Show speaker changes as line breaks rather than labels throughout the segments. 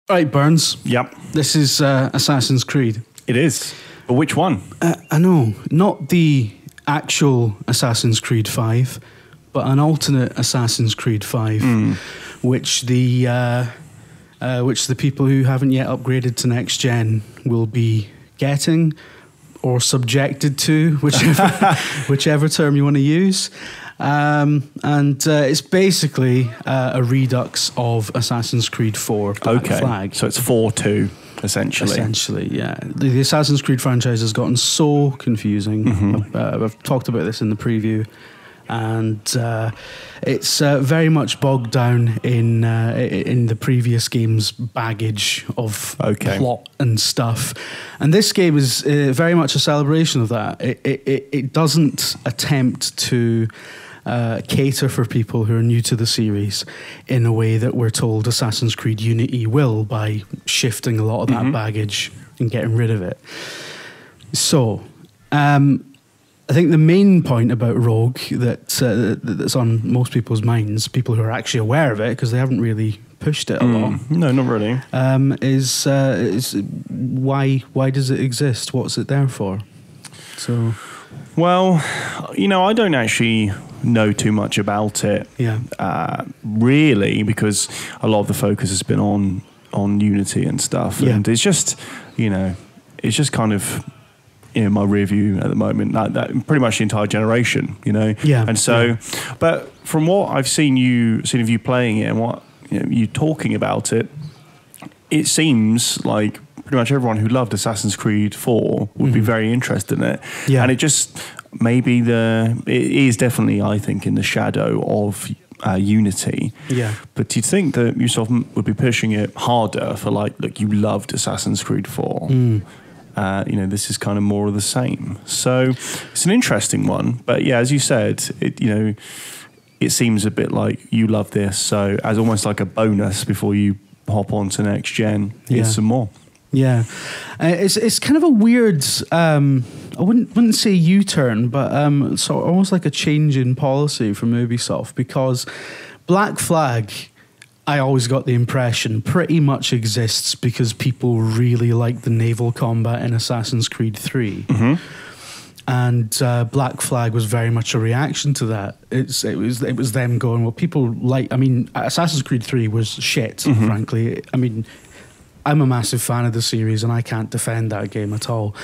Right, Burns.
Yep.
This is Assassin's Creed.
It is. But which one?
I know, not the actual Assassin's Creed 5, but an alternate Assassin's Creed 5, which the people who haven't yet upgraded to next gen will be getting or subjected to, whichever term you want to use. It's basically a redux of Assassin's Creed 4 Black Flag.
So it's 4-2, essentially.
Essentially, yeah. The Assassin's Creed franchise has gotten so confusing. I've talked about this in the preview. And it's very much bogged down in the previous game's baggage of plot and stuff. And this game is very much a celebration of that. It doesn't attempt to cater for people who are new to the series in a way that we're told Assassin's Creed Unity will, by shifting a lot of that baggage and getting rid of it. So, I think the main point about Rogue that's on most people's minds, people who are actually aware of it because they haven't really pushed it a lot. No,
not really.
Is why does it exist? What's it there for? So,
well, I don't actually know too much about it.
Yeah.
Really, because a lot of the focus has been on Unity and stuff, and it's just kind of in my rear view at the moment, that pretty much the entire generation,
Yeah.
And so, but from what I've seen of you playing it and what you talking about it, it seems like pretty much everyone who loved Assassin's Creed 4 would be very interested in it.
Yeah.
And it just maybe it is definitely, I think, in the shadow of Unity.
Yeah.
But you'd think that Ubisoft would be pushing it harder for look, you loved Assassin's Creed 4. This is kind of more of the same. So it's an interesting one. But yeah, as you said, it seems a bit like you love this. So as almost like a bonus before you hop on to next gen, here's some more.
Yeah. It's kind of a weird, I wouldn't say U-turn, but sort of almost like a change in policy from Ubisoft, because Black Flag, I always got the impression, pretty much exists because people really like the naval combat in Assassin's Creed 3. And Black Flag was very much a reaction to that. It was them going, well, people like... I mean, Assassin's Creed 3 was shit, frankly. I mean, I'm a massive fan of the series and I can't defend that game at all.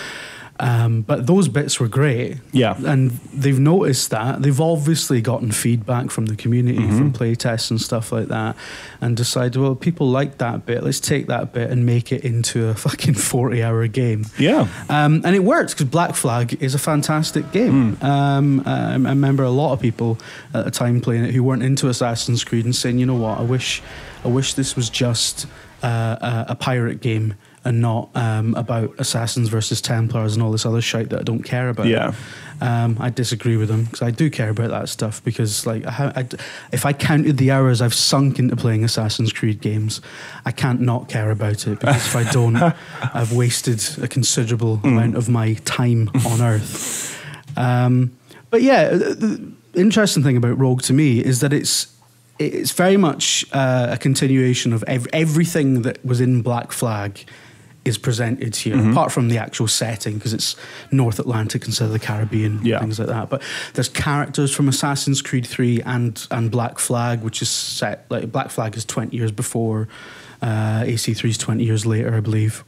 But those bits were great.
Yeah.
And they've noticed that. They've obviously gotten feedback from the community, from playtests and stuff like that, and decided, well, people like that bit. Let's take that bit and make it into a fucking 40-hour game.
Yeah.
And it worked because Black Flag is a fantastic game. I remember a lot of people at the time playing it who weren't into Assassin's Creed and saying, you know what, I wish this was just a pirate game and not about assassins versus Templars and all this other shite that I don't care about.
Yeah.
I disagree with them because I do care about that stuff, because if I counted the hours I've sunk into playing Assassin's Creed games, I can't not care about it, because if I don't, I've wasted a considerable amount of my time on Earth. But yeah, the interesting thing about Rogue to me is that it's very much a continuation of everything that was in Black Flag is presented here, apart from the actual setting, because it's North Atlantic instead of the Caribbean, things like that. But there's characters from Assassin's Creed 3 and Black Flag, which is set, like, Black Flag is 20 years before, AC3 is 20 years later, I believe.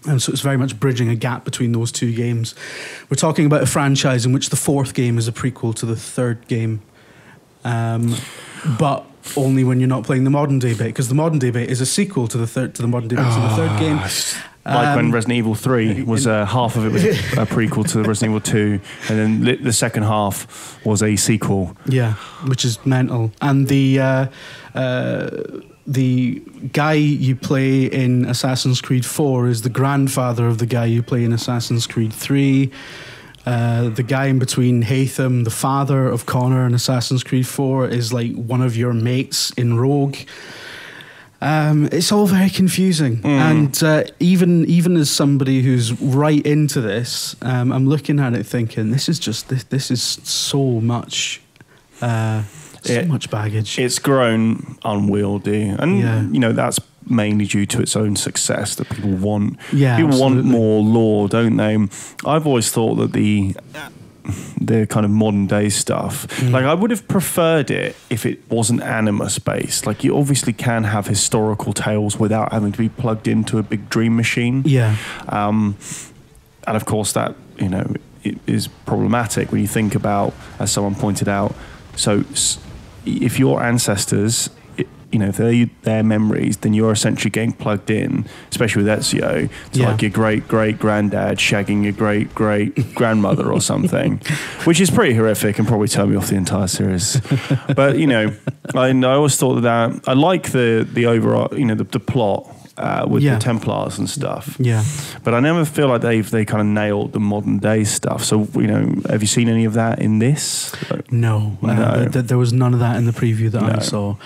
And so it's very much bridging a gap between those two games. We're talking about a franchise in which the fourth game is a prequel to the third game. But only when you're not playing the modern day bit, because the modern day bit is a sequel to the modern day bit to the third game.
Like when Resident Evil 3 was half of it was a prequel to Resident Evil 2, and then the second half was a sequel.
Yeah, which is mental. And the guy you play in Assassin's Creed 4 is the grandfather of the guy you play in Assassin's Creed 3. The guy in between Haytham, the father of Connor in Assassin's Creed 4, is like one of your mates in Rogue. It's all very confusing. And even as somebody who's right into this, I'm looking at it thinking, this is so much much baggage.
It's grown unwieldy, and that's mainly due to its own success that people want.
Yeah,
people want
absolutely.
more lore, don't they? I've always thought that the kind of modern day stuff, like I would have preferred it if it wasn't Animus based. Like you obviously can have historical tales without having to be plugged into a big dream machine.
Yeah.
And of course that, you know, it is problematic when you think about, as someone pointed out, so if your ancestors, you know, if they're their memories, then you're essentially getting plugged in, especially with Ezio, to like your great-great-granddad shagging your great-great-grandmother or something, which is pretty horrific and probably turned me off the entire series. But, you know, I always thought that I like the overall, you know, the plot with the Templars and stuff.
Yeah.
But I never feel like they kind of nailed the modern day stuff. So, you know, have you seen any of that in this?
No. There was none of that in the preview that I saw,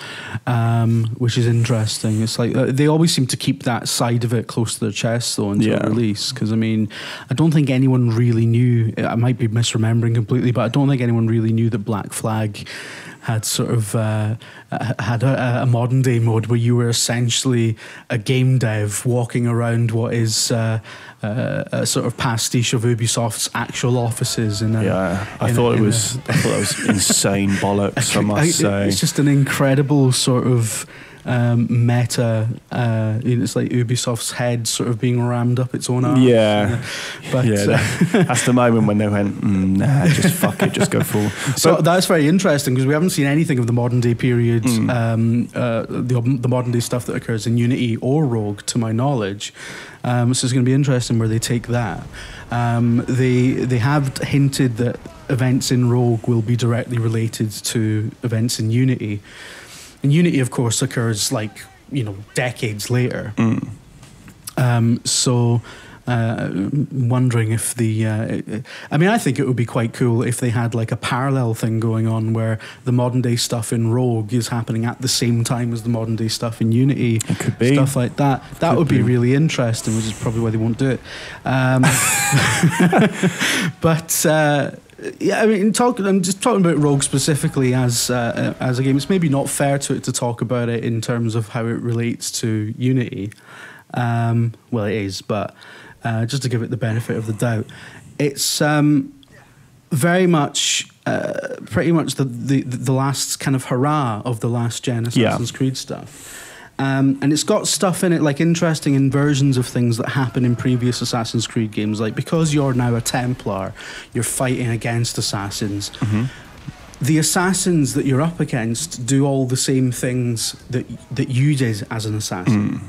which is interesting. It's like they always seem to keep that side of it close to their chest, though, until release. Because, I mean, I don't think anyone really knew, I might be misremembering completely, but I don't think anyone really knew that Black Flag had sort of had a modern day mode where you were essentially a game dev walking around what is a sort of pastiche of Ubisoft's actual offices.
I thought it was insane bollocks. I must say,
it's just an incredible sort of meta. It's like Ubisoft's head sort of being rammed up its own arse. But
that's the moment when they went, nah, just fuck it, just go full.
So that's very interesting because we haven't seen anything of the modern day period, the modern day stuff that occurs in Unity or Rogue, to my knowledge. So it's going to be interesting where they take that. They have hinted that events in Rogue will be directly related to events in Unity. And Unity, of course, occurs like, you know, decades later. So wondering if I mean, I think it would be quite cool if they had like a parallel thing going on where the modern day stuff in Rogue is happening at the same time as the modern day stuff in Unity.
It could be.
Stuff like that. That would be really interesting, which is probably why they won't do it. But yeah, I mean, I'm just talking about Rogue specifically as a game. It's maybe not fair to it to talk about it in terms of how it relates to Unity. Well, it is, but just to give it the benefit of the doubt, it's very much, pretty much the last kind of hurrah of the last gen Assassin's Creed stuff. And it's got stuff in it, like interesting inversions of things that happen in previous Assassin's Creed games. Like, because you're now a Templar, you're fighting against assassins. The assassins that you're up against do all the same things that you did as an assassin.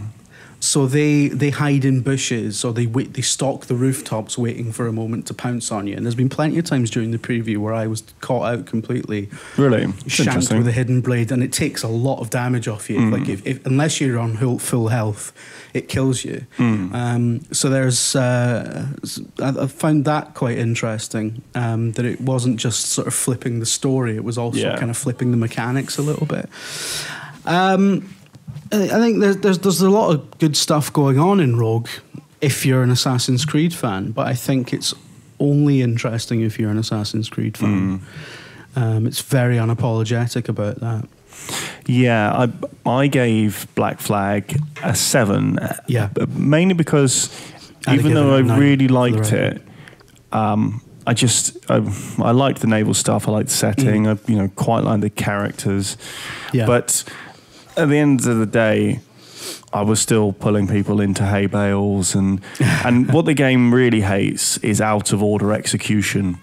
So they hide in bushes, or they stalk the rooftops waiting for a moment to pounce on you. And there's been plenty of times during the preview where I was caught out completely.
Really?
Shanked with a hidden blade, and it takes a lot of damage off you. Like if unless you're on full health, it kills you. So there's I found that quite interesting, that it wasn't just sort of flipping the story, it was also kind of flipping the mechanics a little bit. I think there's a lot of good stuff going on in Rogue if you're an Assassin's Creed fan, but I think it's only interesting if you're an Assassin's Creed fan. It's very unapologetic about that.
Yeah, I gave Black Flag a 7. Mainly because even though I really liked it, I liked the naval stuff. I liked the setting. I quite liked the characters. But at the end of the day, I was still pulling people into hay bales, and what the game really hates is out of order execution.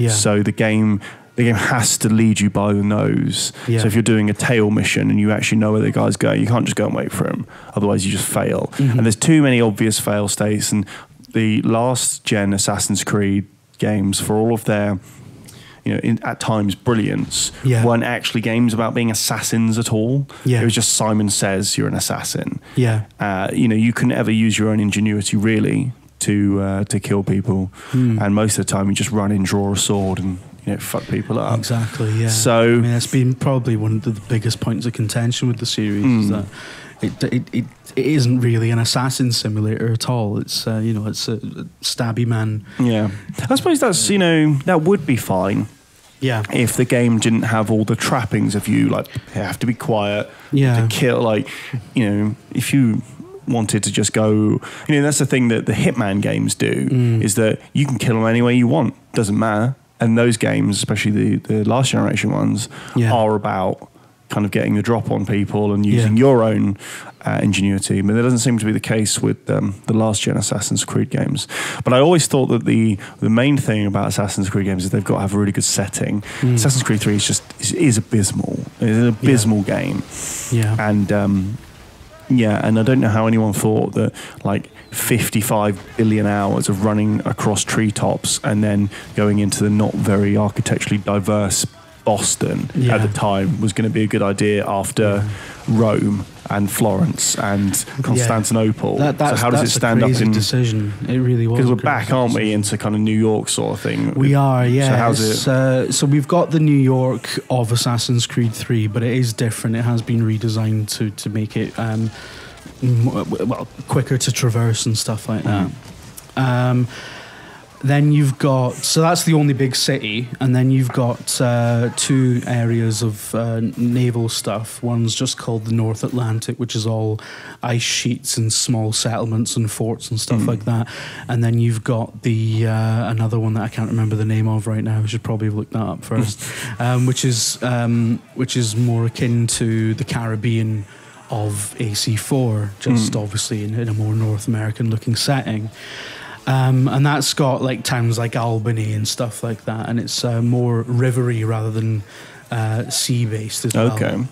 So the game has to lead you by the nose. So if you're doing a tail mission and you actually know where the guy's going, you can't just go and wait for him. Otherwise, you just fail. And there's too many obvious fail states. And the last gen Assassin's Creed games, for all of their at times brilliance, weren't actually games about being assassins at all. It was just Simon Says you're an assassin. You couldn't ever use your own ingenuity really to kill people, and most of the time you just run in, draw a sword, and fuck people up.
Exactly. So I mean, that's been probably one of the biggest points of contention with the series, is that it isn't really an assassin simulator at all. It's it's a stabby man.
I suppose that's that would be fine
Yeah.
if the game didn't have all the trappings of you, like, you have to be quiet,
Yeah.
to kill, like, you know, if you wanted to just go, you know, that's the thing that the Hitman games do, is that you can kill them any way you want, doesn't matter. And those games, especially the last generation ones, are about kind of getting the drop on people and using your own ingenuity. But that doesn't seem to be the case with the last gen Assassin's Creed games. But I always thought that the main thing about Assassin's Creed games is they've got to have a really good setting. Assassin's Creed 3 is abysmal. It's an abysmal game.
Yeah.
And and I don't know how anyone thought that, like, 55 billion hours of running across treetops and then going into the not very architecturally diverse Boston at the time was going to be a good idea after Rome and Florence and Constantinople. So how does it stand up in
decision? It really was.
Because we're back, aren't we, into kind of New York sort of thing?
We are, yeah.
So how's it?
So we've got the New York of Assassin's Creed 3, but it is different. It has been redesigned to make it quicker to traverse and stuff like that. Then you've got, so that's the only big city, and then you've got 2 areas of naval stuff. One's just called the North Atlantic, which is all ice sheets and small settlements and forts and stuff like that. And then you've got the another one that I can't remember the name of right now. I should probably have looked that up first. which is more akin to the Caribbean of AC4, just obviously in a more North American looking setting. And that's got like towns like Albany and stuff like that, and it's more rivery rather than sea based as well.
Okay.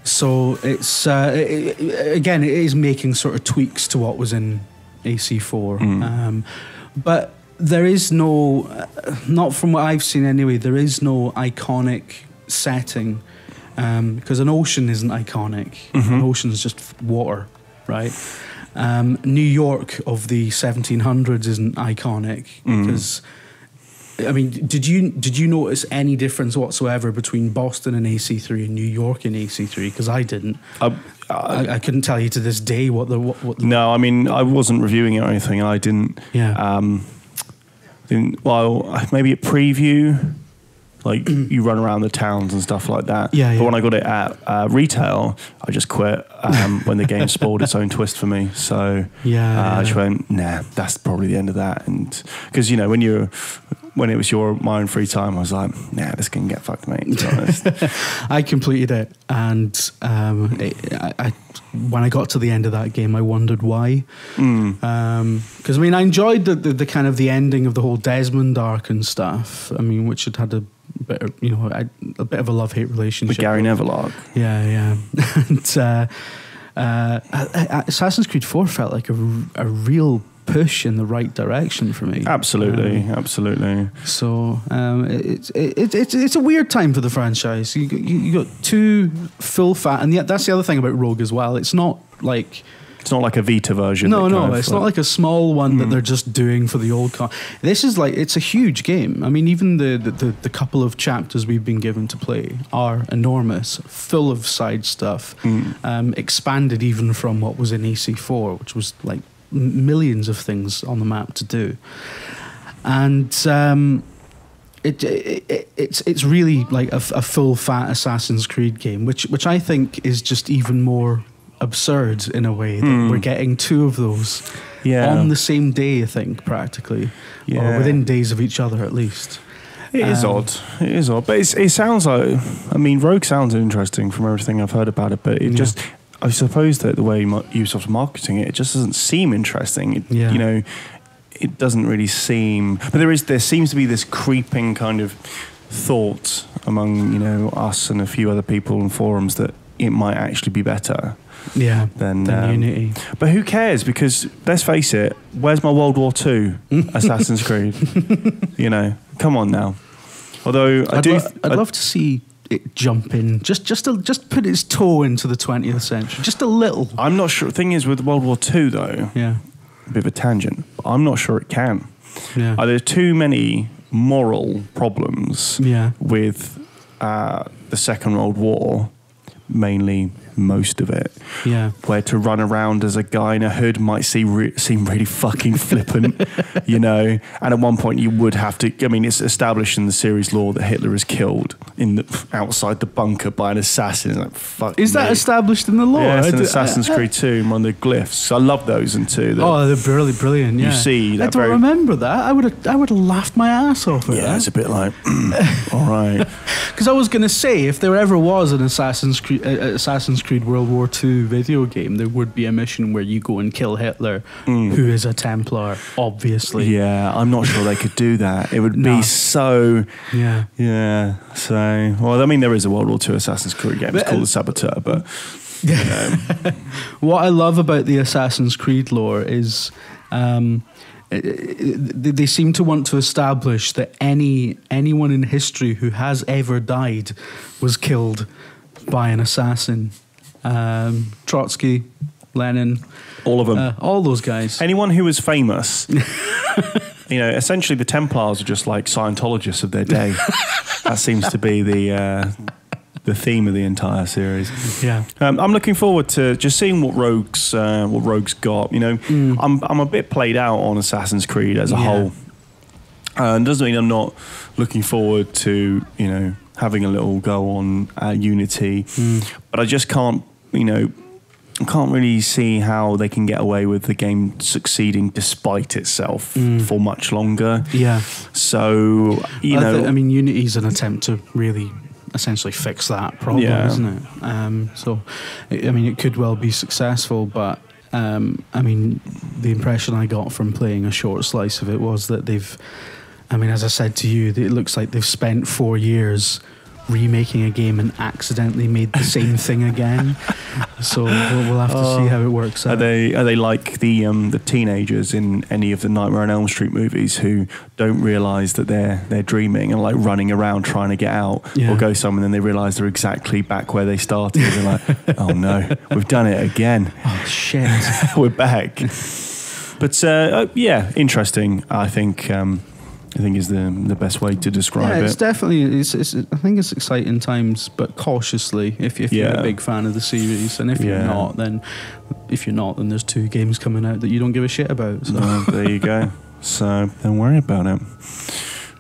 So it's again, it is making sort of tweaks to what was in AC4, but there is no, not from what I've seen anyway, there is no iconic setting, because an ocean isn't iconic. An ocean is just water, right? New York of the 1700s isn't iconic because, I mean, did you notice any difference whatsoever between Boston and AC3 and New York in AC3? Because I didn't. I couldn't tell you to this day what the.
No, I mean, I wasn't reviewing it or anything. I didn't.
Yeah.
Well, maybe at preview. Like, you run around the towns and stuff like that.
Yeah,
but when I got it at retail, I just quit when the game spoiled its own twist for me. So I just went, nah, that's probably the end of that. And because, you know, when it was my own free time, I was like, nah, this can get fucked, mate, to be honest.
I completed it, and when I got to the end of that game, I wondered why. Because, I mean, I enjoyed the kind of the ending of the whole Desmond arc and stuff. I mean, which had a bit of, you know, a bit of a love-hate relationship
with Gary Neville arc.
Yeah. And Assassin's Creed 4 felt like a real push in the right direction for me.
Absolutely.
So it's a weird time for the franchise. You got 2 full fat, and yet that's the other thing about Rogue as well. It's not like a Vita version. No, it's not like a small one that they're just doing for the old car. This is like, it's a huge game. I mean, even the couple of chapters we've been given to play are enormous, full of side stuff, expanded even from what was in AC4, which was like millions of things on the map to do. And it's really like a full fat Assassin's Creed game, which I think is just even more absurd in a way that we're getting 2 of those on the same day, I think, practically, or within days of each other at least.
It is odd, but it sounds like, I mean, Rogue sounds interesting from everything I've heard about it, but it just, I suppose that the way Ubisoft's marketing it just doesn't seem interesting. You know, it doesn't really seem, but there seems to be this creeping kind of thought among, you know, us and a few other people in forums that it might actually be better than
Unity.
But who cares? Because let's face it, where's my World War II Assassin's Creed? You know, come on now. Although I'd
love to see it jump in, just put its toe into the 20th century, just a little.
I'm not sure. The thing is with World War II though,
a
bit of a tangent, but I'm not sure it can.
Are
there too many moral problems with the Second World War, mainly most of it.
Yeah.
Where to run around as a guy in a hood might seem really fucking flippant, you know. And at one point you would have to. I mean, it's established in the series lore that Hitler is killed outside the bunker by an assassin. Like, fuck.
Is that established in the lore?
Yeah, it's in Assassin's Creed 2, one of the glyphs. I love those in 2.
Oh, they're really brilliant. Yeah.
You see that
I don't remember that. I would have laughed my ass off at that.
Yeah, it's a bit like, all right.
Because I was going to say, if there ever was an Assassin's Creed World War II video game, there would be a mission where you go and kill Hitler, who is a Templar, obviously.
Yeah, I'm not sure they could do that. It would be so...
Yeah.
Yeah, so... Well, I mean, there is a World War II Assassin's Creed game. It's called The Saboteur, but... You know.
What I love about the Assassin's Creed lore is... they seem to want to establish that anyone in history who has ever died was killed by an assassin. Trotsky, Lenin,
all of them,
all those guys.
Anyone who was famous. You know, essentially the Templars are just like Scientologists of their day. That seems to be the theme of the entire series.
Yeah,
I'm looking forward to just seeing what Rogue's got. You know, I'm a bit played out on Assassin's Creed as a whole, and doesn't mean I'm not looking forward to having a little go on Unity, but I just can't I can't really see how they can get away with the game succeeding despite itself for much longer.
Yeah.
So
I mean, Unity's an attempt to really essentially fix that problem, isn't it? So, I mean, it could well be successful, but I mean, the impression I got from playing a short slice of it was that as I said to you, it looks like they've spent 4 years remaking a game and accidentally made the same thing again. So we'll have to see how it works out.
Are they like the teenagers in any of the Nightmare on Elm Street movies who don't realise that they're dreaming and like running around trying to get out or go somewhere, and then they realise they're exactly back where they started. They're like, oh no, we've done it again.
Oh shit,
we're back. But interesting. I think is the best way to describe it.
It's definitely. I think it's exciting times, but cautiously. If you're a big fan of the series, and if you're not, then there's 2 games coming out that you don't give a shit about. So.
There you go. So don't worry about it.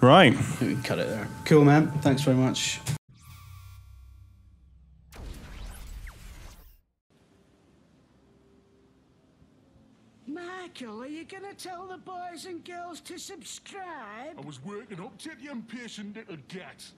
Right.
We can cut it there. Cool, man. Thanks very much.
Michael, are you going to tell the boys and girls to subscribe?
I was working up to the impatient little gat.